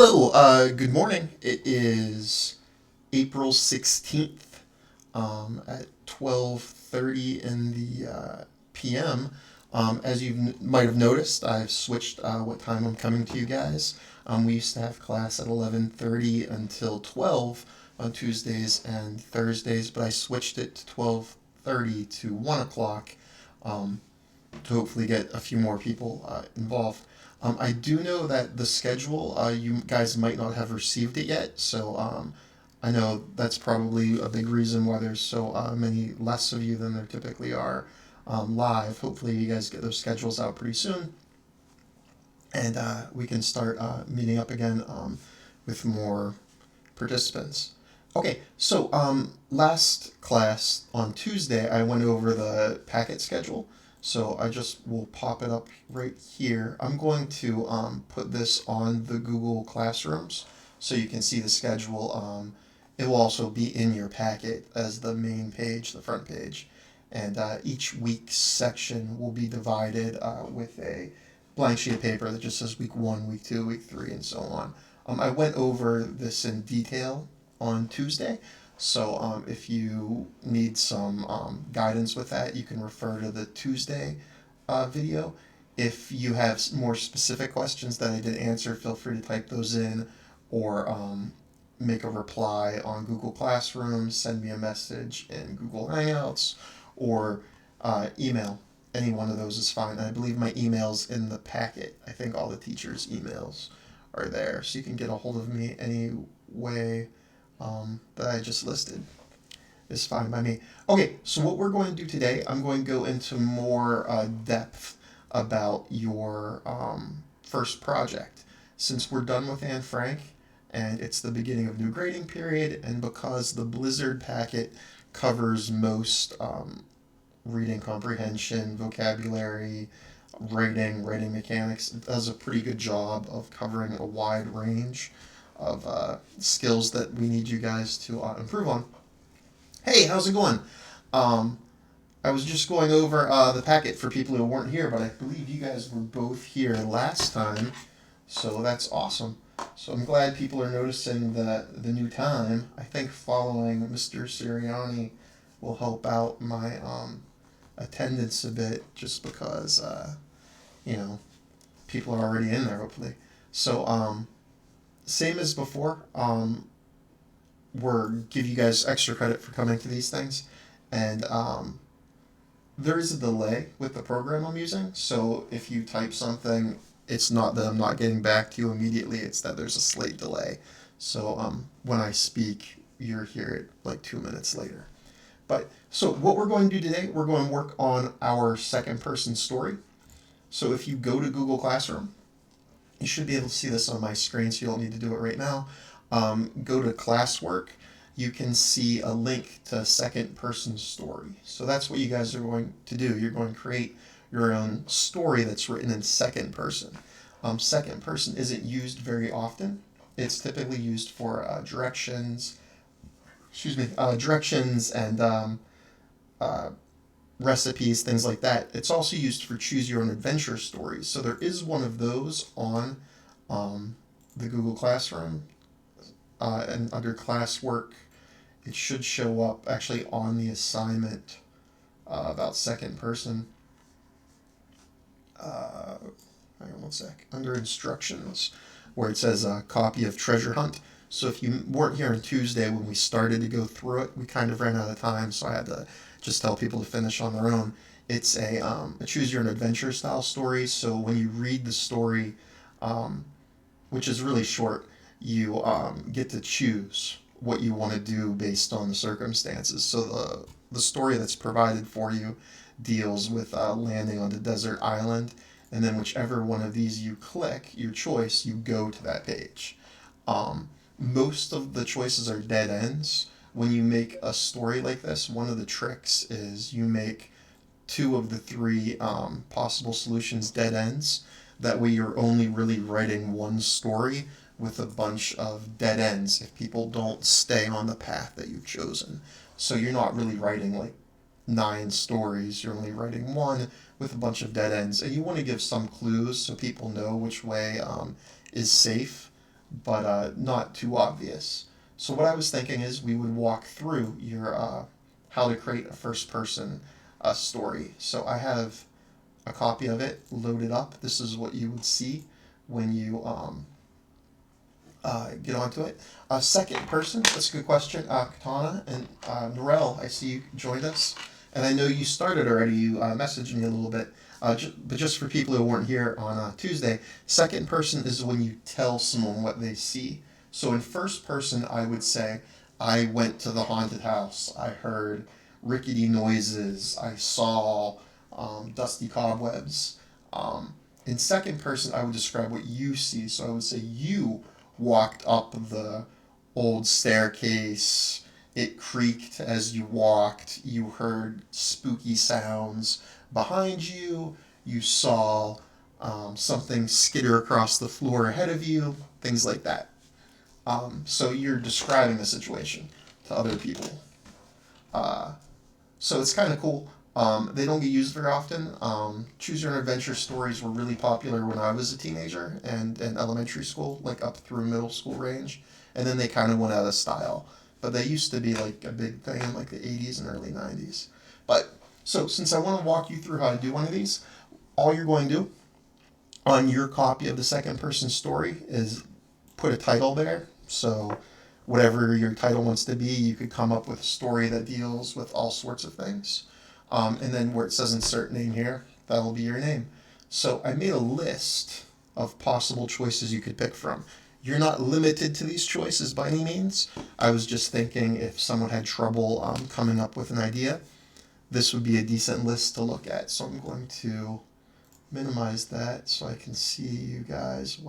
Hello, good morning. It is April 16th at 12:30 in the p.m. As you might have noticed, I've switched what time I'm coming to you guys. We used to have class at 11:30 until 12 on Tuesdays and Thursdays, but I switched it to 12:30 to 1 o'clock um, to hopefully get a few more people involved. I do know that the schedule, you guys might not have received it yet, so I know that's probably a big reason why there's so many less of you than there typically are live. Hopefully, you guys get those schedules out pretty soon, and we can start meeting up again with more participants. Okay, so last class on Tuesday, I went over the packet schedule. So I just will pop it up right here. I'm going to put this on the Google Classrooms so you can see the schedule. It will also be in your packet as the main page, the front page. And each week's section will be divided with a blank sheet of paper that just says week one, week two, week three, and so on. I went over this in detail on Tuesday. So if you need some guidance with that, you can refer to the Tuesday video. If you have more specific questions that I didn't answer, feel free to type those in or make a reply on Google Classroom, send me a message in Google Hangouts, or email. Any one of those is fine. I believe my email's in the packet. I think all the teachers' emails are there. So you can get a hold of me any way that I just listed is fine by me. Okay, so what we're going to do today, I'm going to go into more depth about your first project. Since we're done with Anne Frank and it's the beginning of new grading period, and because the Blizzard packet covers most reading comprehension, vocabulary, writing mechanics, it does a pretty good job of covering a wide range of skills that we need you guys to improve on. Hey, how's it going? Um, I was just going over the packet for people who weren't here, but I believe you guys were both here last time, so that's awesome. So I'm glad people are noticing the new time. I think following Mr. Sirianni will help out my attendance a bit, just because you know people are already in there hopefully. So same as before, we're give you guys extra credit for coming to these things, and there is a delay with the program I'm using. So if you type something, it's not that I'm not getting back to you immediately. It's that there's a slight delay. So when I speak, you're here at like 2 minutes later. But so what we're going to do today, we're going to work on our second person story. So if you go to Google Classroom, you should be able to see this on my screen, so you don't need to do it right now. Go to classwork. You can see a link to second person story. So that's what you guys are going to do. You're going to create your own story that's written in second person. Second person isn't used very often. It's typically used for directions and uh, recipes, things like that. It's also used for choose your own adventure stories. So there is one of those on the Google Classroom, and under classwork, it should show up actually on the assignment about second person. Hang on one sec. Under instructions, where it says copy of treasure hunt. So if you weren't here on Tuesday when we started to go through it, we kind of ran out of time, so I had to just tell people to finish on their own. It's a choose your own adventure style story. So when you read the story, um, which is really short, you get to choose what you want to do based on the circumstances. So the story that's provided for you deals with landing on the desert island, and then whichever one of these you click, your choice, you go to that page. Most of the choices are dead ends. When you make a story like this, one of the tricks is you make two of the three possible solutions dead ends. That way, you're only really writing one story with a bunch of dead ends if people don't stay on the path that you've chosen. So you're not really writing like 9 stories, you're only writing one with a bunch of dead ends. And you want to give some clues so people know which way is safe but not too obvious. So what I was thinking is we would walk through your how to create a first person story. So I have a copy of it loaded up. This is what you would see when you get onto it. Second person, that's a good question. Katana and Norel, I see you joined us. And I know you started already. You messaged me a little bit. But just for people who weren't here on Tuesday, second person is when you tell someone what they see. So in first person, I would say, I went to the haunted house. I heard rickety noises. I saw dusty cobwebs. In second person, I would describe what you see. So I would say you walked up the old staircase. It creaked as you walked. You heard spooky sounds behind you. You saw something skitter across the floor ahead of you, things like that. So you're describing the situation to other people. Uh, so it's kind of cool. They don't get used very often. Choose your own adventure stories were really popular when I was a teenager and in elementary school, like up through middle school range. And then they kind of went out of style. But they used to be like a big thing in like the 80s and early 90s. But so since I want to walk you through how to do one of these, all you're going to do on your copy of the second person story is put a title there. So whatever your title wants to be, you could come up with a story that deals with all sorts of things. And then where it says insert name here, that'll be your name. So I made a list of possible choices you could pick from. You're not limited to these choices by any means. I was just thinking if someone had trouble coming up with an idea, this would be a decent list to look at. So I'm going to minimize that so I can see you guys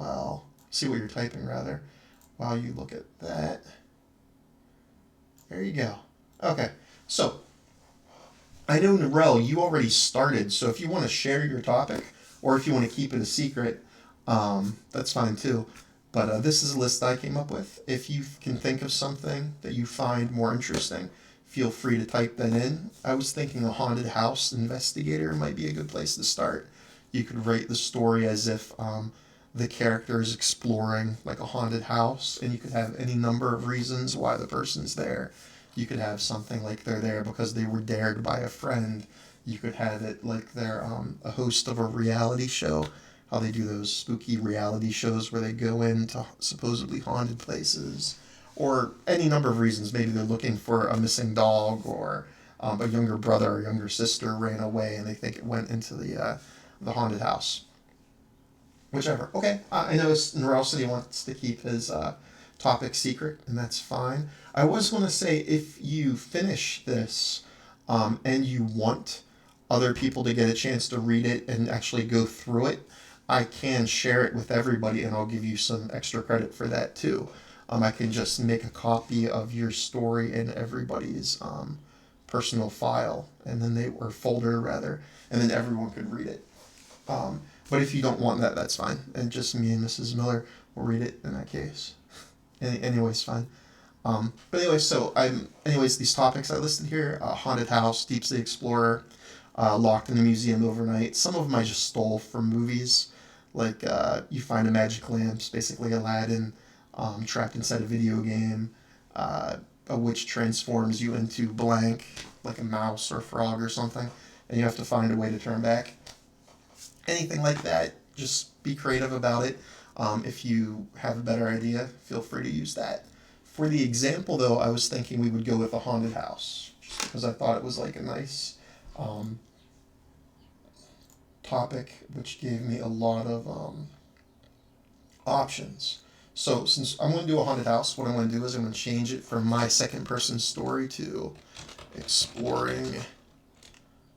see what you're typing rather, while you look at that. There you go. Okay, so I know, Narelle, you already started, so if you want to share your topic, or if you want to keep it a secret, that's fine too. But this is a list I came up with. If you can think of something that you find more interesting, feel free to type that in. I was thinking a haunted house investigator might be a good place to start. You could write the story as if the character is exploring like a haunted house, and you could have any number of reasons why the person's there. You could have something like they're there because they were dared by a friend. You could have it like they're a host of a reality show, how they do those spooky reality shows where they go into supposedly haunted places, or any number of reasons. Maybe they're looking for a missing dog, or a younger brother or younger sister ran away and they think it went into the haunted house. Whichever. Okay, I know Norel said he wants to keep his topic secret, and that's fine. I was going to say if you finish this and you want other people to get a chance to read it and actually go through it, I can share it with everybody, and I'll give you some extra credit for that too. I can just make a copy of your story in everybody's personal file, and then or folder rather, and then everyone could read it. But if you don't want that, that's fine. And just me and Mrs. Miller will read it in that case. Anyways, fine. But anyway, these topics I listed here: haunted house, deep sea explorer, locked in a museum overnight. Some of them I just stole from movies, like you find a magic lamp, basically Aladdin, trapped inside a video game. A witch transforms you into blank, like a mouse or a frog or something, and you have to find a way to turn back. Anything like that, just be creative about it. If you have a better idea, feel free to use that. For the example, though, I was thinking we would go with a haunted house, just because I thought it was like a nice topic, which gave me a lot of options. So since I'm going to do a haunted house, what I'm going to do is I'm going to change it from my second person story to exploring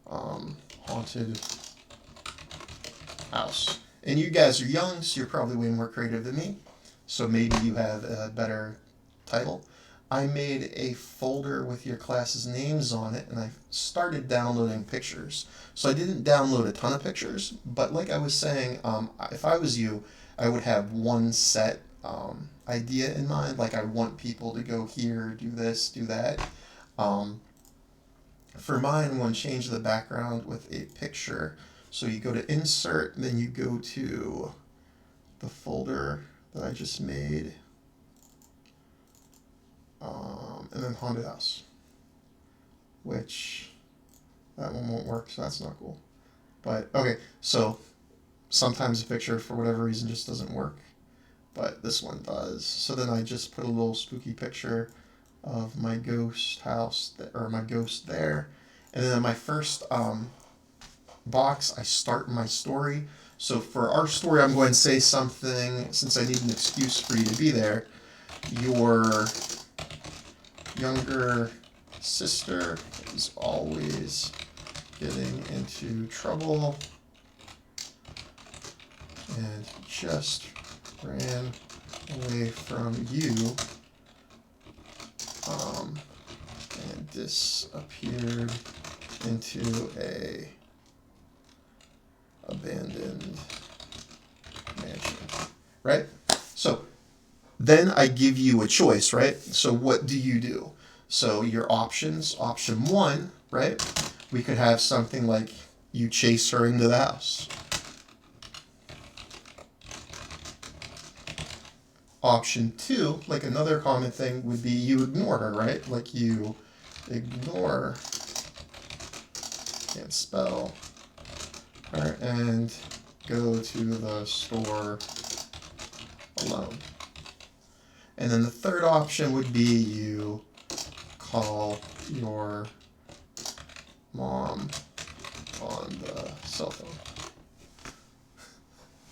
haunted house. And you guys are young, so you're probably way more creative than me. So maybe you have a better title. I made a folder with your class's names on it, and I started downloading pictures. So I didn't download a ton of pictures, but like I was saying, if I was you, I would have one set idea in mind. Like I want people to go here, do this, do that. For mine, I'm going to change the background with a picture. So you go to insert, then you go to the folder that I just made. And then haunted house, which that one won't work, so that's not cool. But okay, so sometimes a picture for whatever reason just doesn't work, but this one does. So then I just put a little spooky picture of my ghost house or my ghost there, and then in my first box I start my story. So for our story, I'm going to say something, since I need an excuse for you to be there. Your younger sister is always getting into trouble and just ran away from you and disappeared into a abandoned mansion, right? So then I give you a choice, right? So what do you do? So your options, option one, right? We could have something like you chase her into the house. Option two, like another common thing, would be you ignore her, right? Like you ignore, can't spell, her, and go to the store alone. And then the third option would be you call your mom on the cell phone.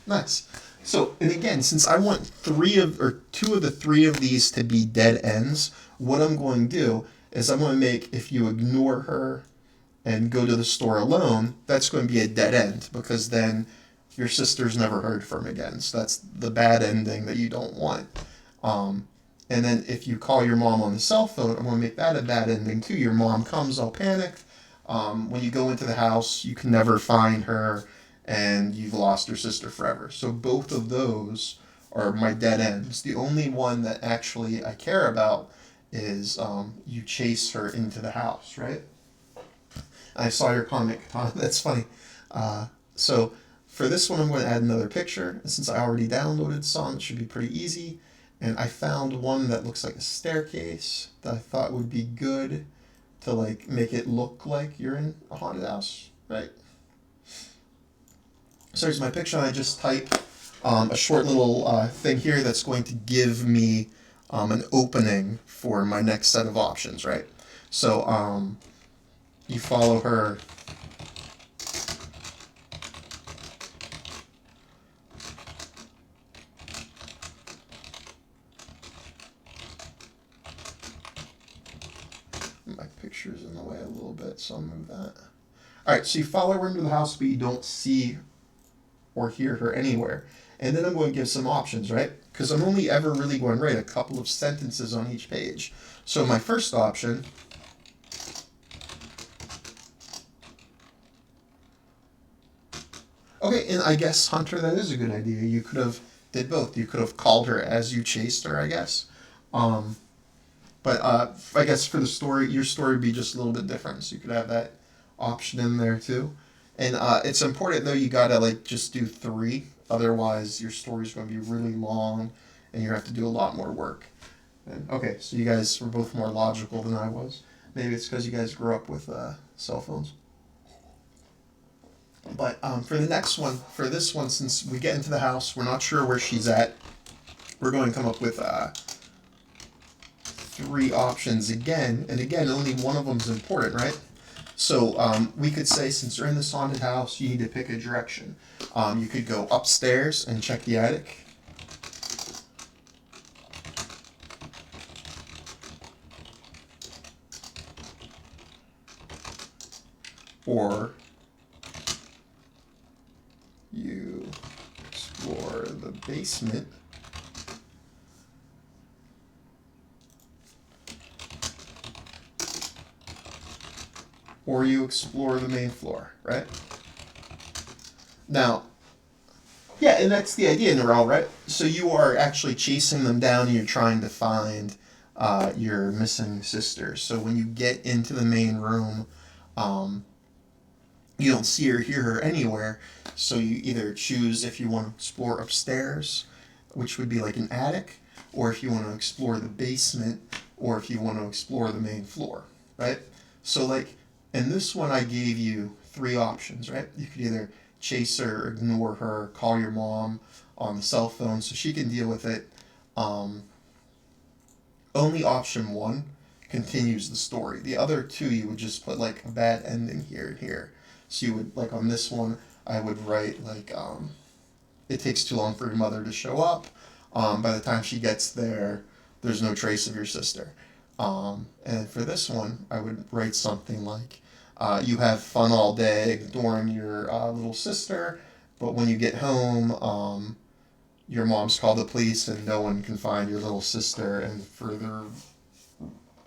Nice. So, and again, since I want two of the three of these to be dead ends, what I'm going to do is I'm going to make, if you ignore her and go to the store alone, that's going to be a dead end, because then your sister's never heard from again. So that's the bad ending that you don't want. And then if you call your mom on the cell phone, I'm going to make that a bad ending too. Your mom comes all panicked. When you go into the house, you can never find her, and you've lost your sister forever. So both of those are my dead ends. The only one that actually I care about is you chase her into the house, right? I saw your comment. That's funny. So for this one, I'm going to add another picture. And since I already downloaded some, it should be pretty easy. And I found one that looks like a staircase that I thought would be good to like make it look like you're in a haunted house, right? So here's my picture, and I just type a short little thing here that's going to give me an opening for my next set of options, right? So you follow her. My picture's in the way a little bit, so I'll move that. All right, so you follow her into the house, but you don't see or hear her anywhere. And then I'm going to give some options, right? Because I'm only ever really going to write a couple of sentences on each page. So my first option, okay, and I guess Hunter, that is a good idea. You could have did both. You could have called her as you chased her, I guess. But I guess for the story, your story would be just a little bit different. So you could have that option in there too. And it's important though, you gotta like just do three. Otherwise, your story's going to be really long, and you have to do a lot more work. And, okay, so you guys were both more logical than I was. Maybe it's because you guys grew up with cell phones. But for the next one, for this one, since we get into the house, we're not sure where she's at. We're going to come up with three options again, and again, only one of them is important, right? So we could say, since you're in this haunted house, you need to pick a direction. You could go upstairs and check the attic. Or you explore the basement. Or you explore the main floor, right? Now, yeah, and that's the idea, Narelle, right? So you are actually chasing them down, and you're trying to find your missing sister. So when you get into the main room, you don't see or hear her anywhere. So you either choose if you want to explore upstairs, which would be like an attic, or if you want to explore the basement, or if you want to explore the main floor, right? So like in this one, I gave you three options, right? You could either chase her, ignore her, call your mom on the cell phone so she can deal with it. Um, Only option one continues the story. The other two, you would just put like a bad ending here and here. So you would, like on this one, I would write like, it takes too long for your mother to show up. By the time she gets there, there's no trace of your sister. And for this one, I would write something like, you have fun all day ignoring your little sister, but when you get home, your mom's called the police and no one can find your little sister, and further,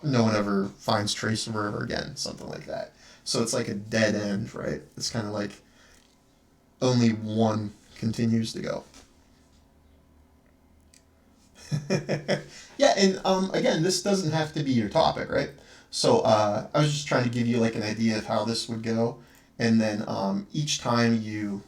no one ever finds trace of her ever again, something like that. So it's like a dead end, right? It's kind of like only one continues to go. Yeah, and again, this doesn't have to be your topic, right? So I was just trying to give you like an idea of how this would go, and then each time you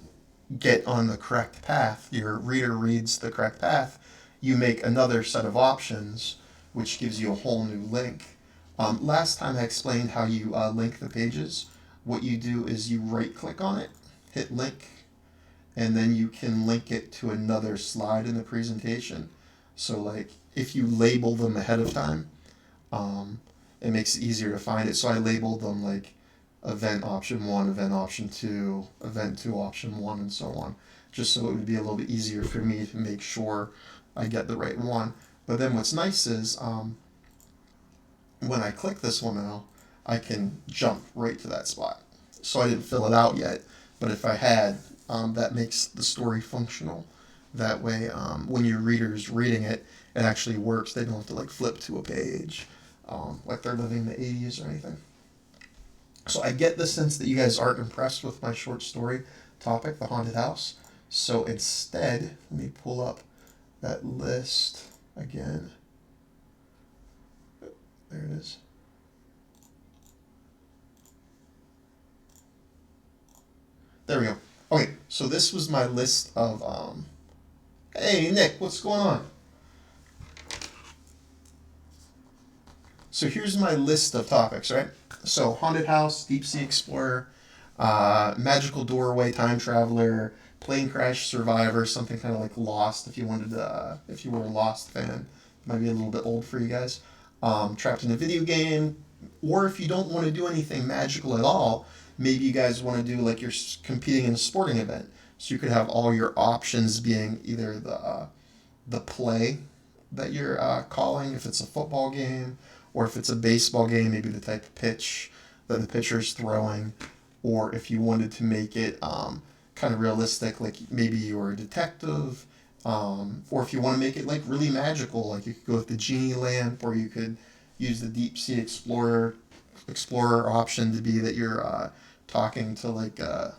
get on the correct path, your reader reads the correct path, you make another set of options, which gives you a whole new link. Last time I explained how you link the pages. What you do is you right click on it, hit link, and then you can link it to another slide in the presentation. So like if you label them ahead of time, um, it makes it easier to find it. So I labeled them like event option one, event option two, event two option one, and so on, just so it would be a little bit easier for me to make sure I get the right one. But then what's nice is when I click this one now, I can jump right to that spot. So I didn't fill it out yet, but if I had, that makes the story functional. That way, when your reader's reading it, it actually works. They don't have to like flip to a page, like they're living in the 80s or anything. So I get the sense that you guys aren't impressed with my short story topic, the haunted house. So instead, let me pull up that list again. There it is. There we go. Okay, so this was my list of hey Nick, what's going on? So here's my list of topics, right? So haunted house, deep sea explorer, magical doorway, time traveler, plane crash survivor, something kind of like Lost. If you wanted to, if you were a Lost fan, might be a little bit old for you guys. Trapped in a video game, or if you don't want to do anything magical at all, maybe you guys want to do like you're competing in a sporting event. So you could have all your options being either the play that you're calling, if it's a football game, or if it's a baseball game, maybe the type of pitch that the pitcher's throwing, or if you wanted to make it kind of realistic, like maybe you're a detective, or if you want to make it like really magical, like you could go with the genie lamp, or you could use the deep sea explorer option to be that you're talking to like a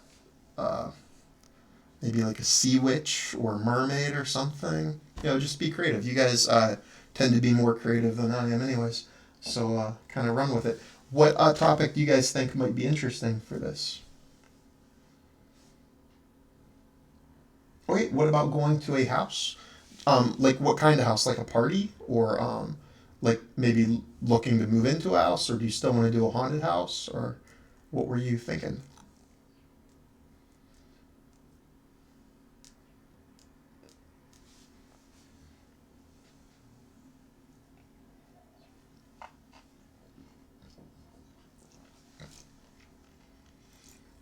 maybe like a sea witch or a mermaid or something. You know, just be creative. You guys tend to be more creative than I am, anyways. So kind of run with it. What topic do you guys think might be interesting for this? Wait, what about going to a house? Like what kind of house? Like a party, or like maybe looking to move into a house, or do you still want to do a haunted house, or what were you thinking?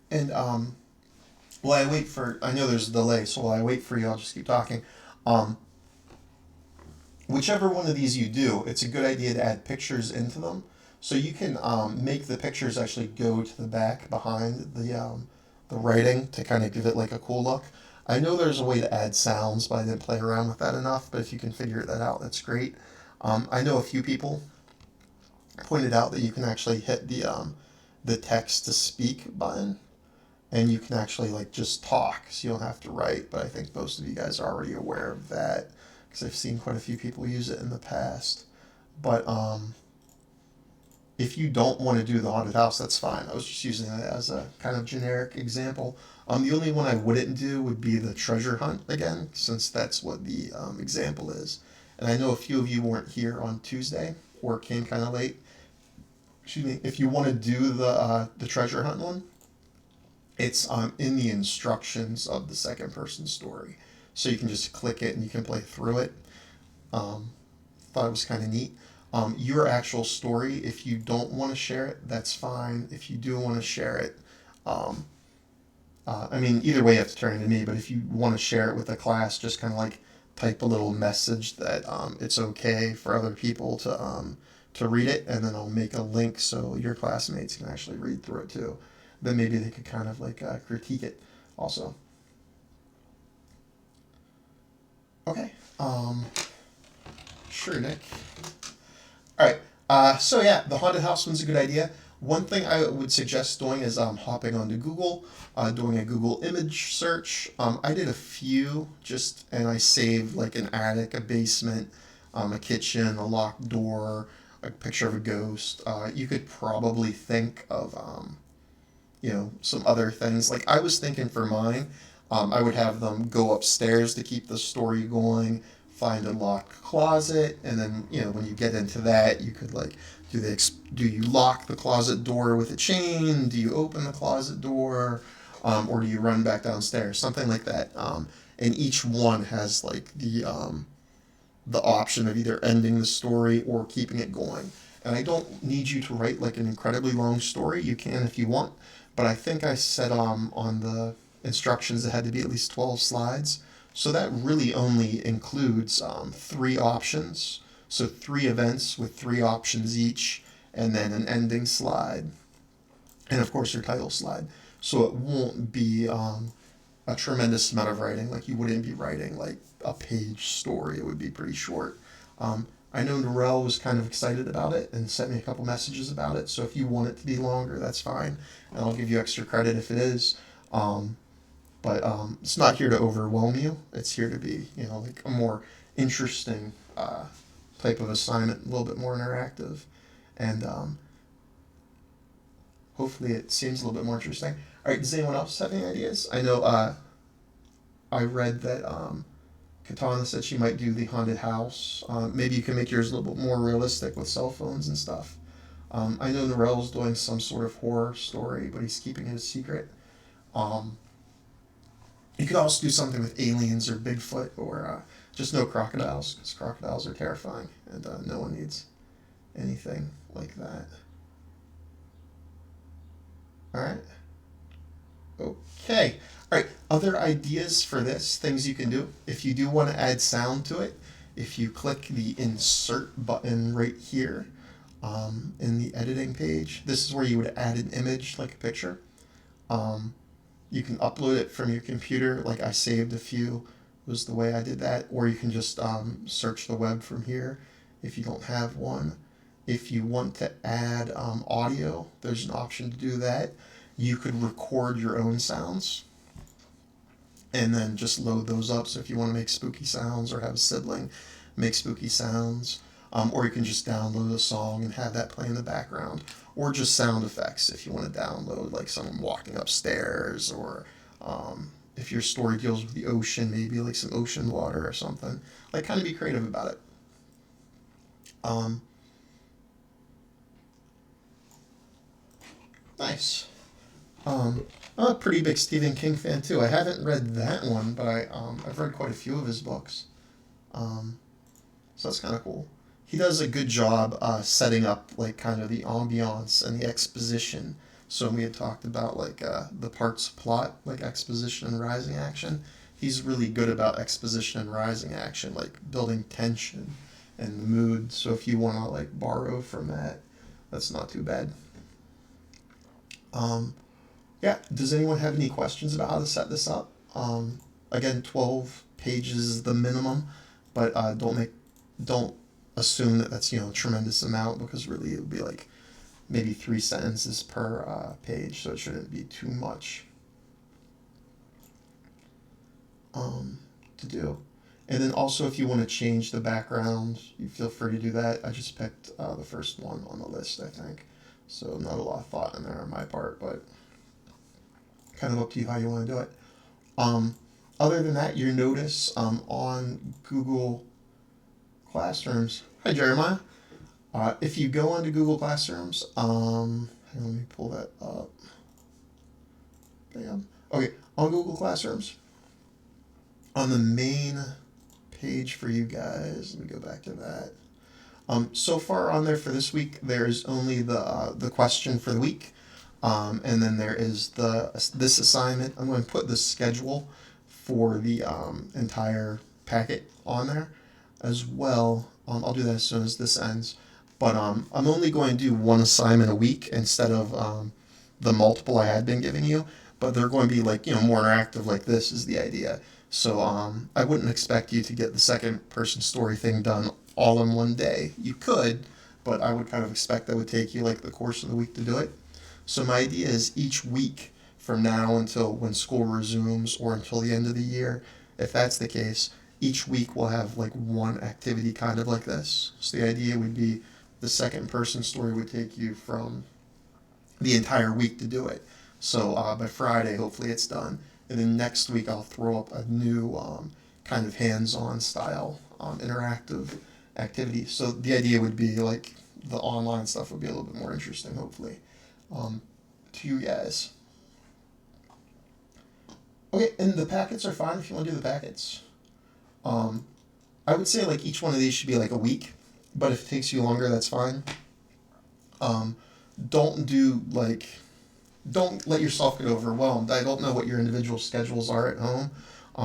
And while I wait for, I know there's a delay, so while I wait for you, I'll just keep talking. Um, Whichever one of these you do, it's a good idea to add pictures into them. So you can make the pictures actually go to the back behind the writing to kind of give it like a cool look. I know there's a way to add sounds, but I didn't play around with that enough. But if you can figure that out, that's great. I know a few people pointed out that you can actually hit the text to speak button, and you can actually like just talk, so you don't have to write. But I think most of you guys are already aware of that because I've seen quite a few people use it in the past. But If you don't want to do the haunted house, that's fine. I was just using that as a kind of generic example. The only one I wouldn't do would be the treasure hunt again, since that's what the example is. And I know a few of you weren't here on Tuesday or came kind of late. Excuse me. If you want to do the treasure hunt one, it's in the instructions of the second person story, so you can just click it and you can play through it. Um, Thought it was kind of neat. Your actual story, if you don't want to share it, that's fine. If you do want to share it, um, I mean, either way, you have to turn it to me. But if you want to share it with the class, just kind of like type a little message that it's okay for other people to read it, and then I'll make a link so your classmates can actually read through it too. Then maybe they could kind of like critique it also. Okay. Sure, Nick. All right. So yeah, the haunted house one's a good idea. One thing I would suggest doing is hopping onto Google, doing a Google image search. I did a few just, and I saved like an attic, a basement, a kitchen, a locked door, a picture of a ghost. You could probably think of some other things. Like I was thinking for mine, I would have them go upstairs to keep the story going, find a locked closet, and then when you get into that, you could like do you lock the closet door with a chain? Do you open the closet door, or do you run back downstairs? Something like that. And each one has like the option of either ending the story or keeping it going. And I don't need you to write like an incredibly long story. You can if you want, but I think I said on the instructions it had to be at least 12 slides. So that really only includes three options. So three events with three options each, and then an ending slide, and of course your title slide. So it won't be a tremendous amount of writing. Like you wouldn't be writing like a page story. It would be pretty short. I know Norel was kind of excited about it and sent me a couple messages about it. So if you want it to be longer, that's fine, and I'll give you extra credit if it is. But it's not here to overwhelm you. It's here to be, like a more interesting type of assignment, a little bit more interactive, and hopefully it seems a little bit more interesting. All right, does anyone else have any ideas? I know I read that Katana said she might do the haunted house. Maybe you can make yours a little bit more realistic with cell phones and stuff. I know Norel's doing some sort of horror story, but he's keeping it a secret. Um, you could also do something with aliens or Bigfoot or just no crocodiles, because crocodiles are terrifying and no one needs anything like that. All right. Okay. All right. Other ideas for this, things you can do. If you do want to add sound to it, if you click the insert button right here in the editing page, this is where you would add an image like a picture. Um, you can upload it from your computer, like I saved a few, was the way I did that, or you can just search the web from here if you don't have one. If you want to add audio, there's an option to do that. You could record your own sounds and then just load those up. So if you want to make spooky sounds or have a sibling make spooky sounds, or you can just download a song and have that play in the background, or just sound effects if you want to download like someone walking upstairs, or if your story deals with the ocean, maybe like some ocean water or something. Like kind of be creative about it. Um, nice. I'm a pretty big Stephen King fan too. I haven't read that one, but I've read quite a few of his books. Um, so that's kind of cool. He does a good job setting up like kind of the ambiance and the exposition. So we had talked about like the parts of plot, like exposition and rising action. He's really good about exposition and rising action, like building tension and the mood. So if you want to like borrow from that, that's not too bad. Um, Yeah. Does anyone have any questions about how to set this up? Again, 12 pages is the minimum, but don't assume that that's a tremendous amount, because really it would be like maybe 3 sentences per page, so it shouldn't be too much to do. And then also, if you want to change the background, you feel free to do that. I just picked the first one on the list, I think. So not a lot of thought in there on my part, but kind of up to you how you want to do it. Um, Other than that, your notice on Google Classrooms. Hi, Jeremiah. If you go onto Google Classrooms, hang on, let me pull that up. Bam. Okay, on Google Classrooms, on the main page for you guys, let me go back to that. So far on there for this week, there's only the question for the week, and then there is this assignment. I'm going to put the schedule for the entire packet on there as well. I'll do that as soon as this ends. But I'm only going to do one assignment a week instead of the multiple I had been giving you. But they're going to be like, more interactive like this is the idea. So I wouldn't expect you to get the second person story thing done all in one day. You could, but I would kind of expect that would take you like the course of the week to do it. So my idea is each week from now until when school resumes or until the end of the year, if that's the case, each week we'll have like one activity kind of like this. So the idea would be the second person story would take you from the entire week to do it. So by Friday, hopefully it's done. And then next week I'll throw up a new kind of hands-on style interactive activity. So the idea would be like the online stuff would be a little bit more interesting, hopefully, to you guys. Okay, and the packets are fine if you want to do the packets. Um, I would say like each one of these should be like a week, but if it takes you longer, that's fine. Um, don't do like don't let yourself get overwhelmed. I don't know what your individual schedules are at home.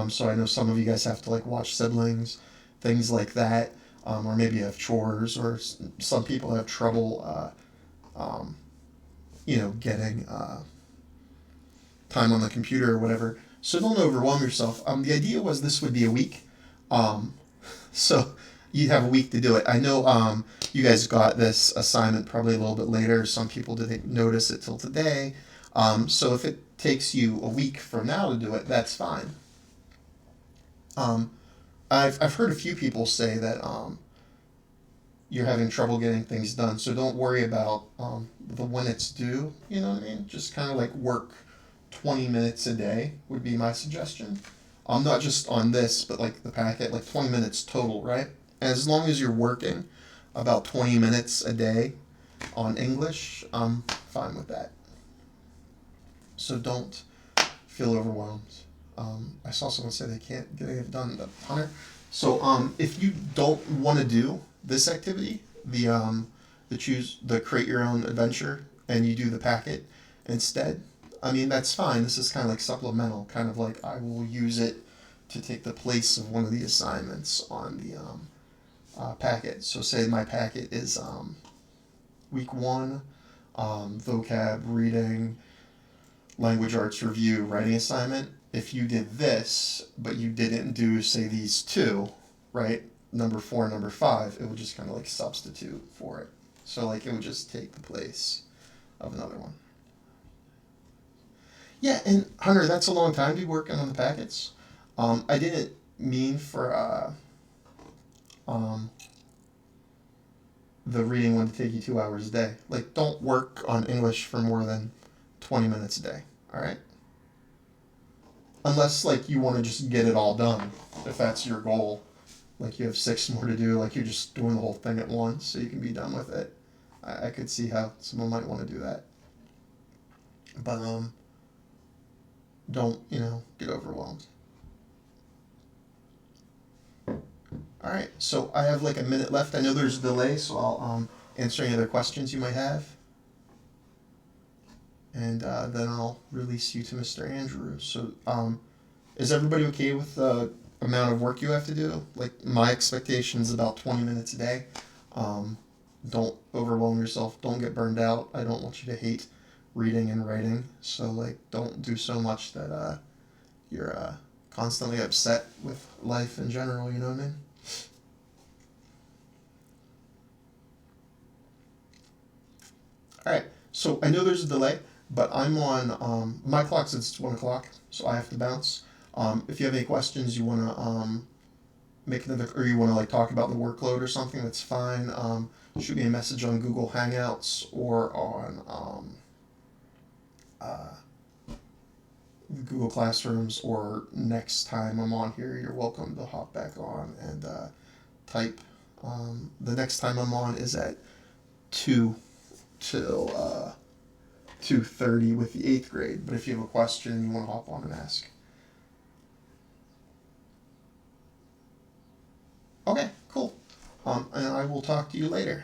So I know some of you guys have to like watch siblings, things like that, or maybe you have chores, or some people have trouble, getting time on the computer or whatever. So don't overwhelm yourself. The idea was this would be a week, um, so you'd have a week to do it. I know you guys got this assignment probably a little bit later. Some people didn't notice it till today. So if it takes you a week from now to do it, that's fine. Um, I've heard a few people say that you're having trouble getting things done, so don't worry about the when it's due. You know what I mean? Just kind of like work 20 minutes a day would be my suggestion. Not just on this, but like the packet, like 20 minutes total, right? As long as you're working about 20 minutes a day on English, I'm fine with that. So don't feel overwhelmed. I saw someone say they can't get it done, the Hunter. So if you don't want to do this activity, the create your own adventure, and you do the packet instead, I mean that's fine. This is kind of like supplemental, kind of like I will use it to take the place of one of the assignments on the packet. So say my packet is week one, vocab, reading, language arts review, writing assignment. If you did this, but you didn't do, say, these two, right? Number 4, number 5, it would just kind of like substitute for it. So like it would just take the place of another one. Yeah, and Hunter, that's a long time to be working on the packets. I didn't mean for um, the reading one to take you 2 hours a day. Like, don't work on English for more than 20 minutes a day. All right. Unless like you want to just get it all done, if that's your goal. Like you have 6 more to do, like you're just doing the whole thing at once, so you can be done with it. I could see how someone might want to do that. But don't get overwhelmed. All right, so I have like a minute left. I know there's a delay, so I'll answer any other questions you might have, and then I'll release you to Mr. Andrew. So, is everybody okay with the amount of work you have to do? Like my expectation is about 20 minutes a day. Um, don't overwhelm yourself. Don't get burned out. I don't want you to hate reading and writing. So like, don't do so much that you're constantly upset with life in general. You know what I mean? All right. So I know there's a delay, but I'm on my clock says it's 1 o'clock, so I have to bounce. If you have any questions you want to make another, or you want to like talk about the workload or something, that's fine. Shoot me a message on Google Hangouts or on uh, Google Classrooms, or next time I'm on here, you're welcome to hop back on and type. The next time I'm on is at 2 till 2:30 with the 8th grade. But if you have a question, you want to hop on and ask. Okay, cool. And I will talk to you later.